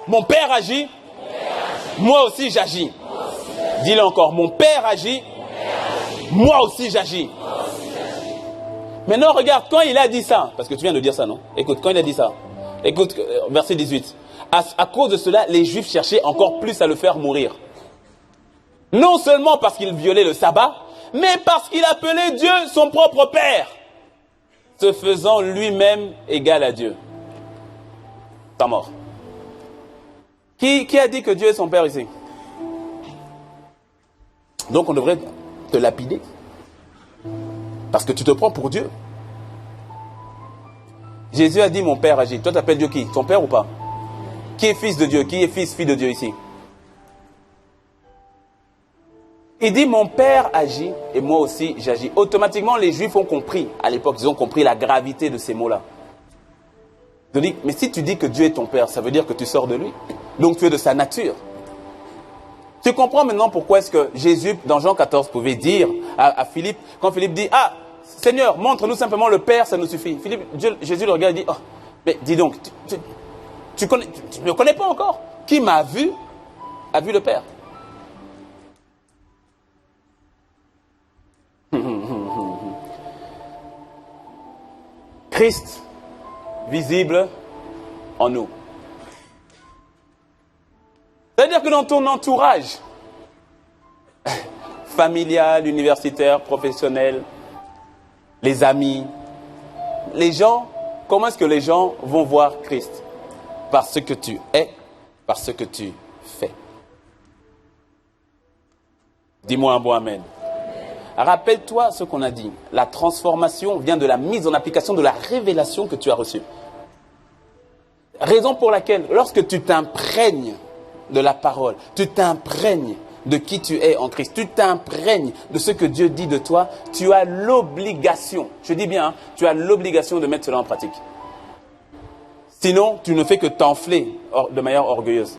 Mon Père agit, moi aussi j'agis. Dis-le encore, mon Père agit, moi aussi j'agis. Maintenant, regarde, quand il a dit ça, parce que tu viens de dire ça, non? Écoute, quand il a dit ça, écoute, verset 18. À cause de cela, les Juifs cherchaient encore plus à le faire mourir. Non seulement parce qu'il violait le sabbat, mais parce qu'il appelait Dieu son propre Père, se faisant lui-même égal à Dieu. Pas mort. Qui a dit que Dieu est son Père ici? Donc on devrait te lapider. Parce que tu te prends pour Dieu. Jésus a dit mon Père agit. Toi tu appelles Dieu qui? Ton Père ou pas? Qui est fils de Dieu? Qui est fille de Dieu ici? Il dit mon Père agit et moi aussi j'agis. Automatiquement les Juifs ont compris. À l'époque ils ont compris la gravité de ces mots-là. Je dis, mais si tu dis que Dieu est ton Père, ça veut dire que tu sors de lui. Donc tu es de sa nature. Tu comprends maintenant pourquoi est-ce que Jésus, dans Jean 14, pouvait dire à Philippe, quand Philippe dit, ah, Seigneur, montre-nous simplement le Père, ça nous suffit. Jésus le regarde et dit, oh, mais dis donc, tu ne me connais pas encore. Qui m'a vu, a vu le Père. Christ, visible en nous. C'est-à-dire que dans ton entourage, familial, universitaire, professionnel, les amis, les gens, comment est-ce que les gens vont voir Christ? Par ce que tu es, par ce que tu fais. Dis-moi un bon amen. Rappelle-toi ce qu'on a dit. La transformation vient de la mise en application de la révélation que tu as reçue. Raison pour laquelle, lorsque tu t'imprègnes de la parole, tu t'imprègnes de qui tu es en Christ, tu t'imprègnes de ce que Dieu dit de toi, tu as l'obligation, je dis bien, hein, tu as l'obligation de mettre cela en pratique. Sinon, tu ne fais que t'enfler de manière orgueilleuse.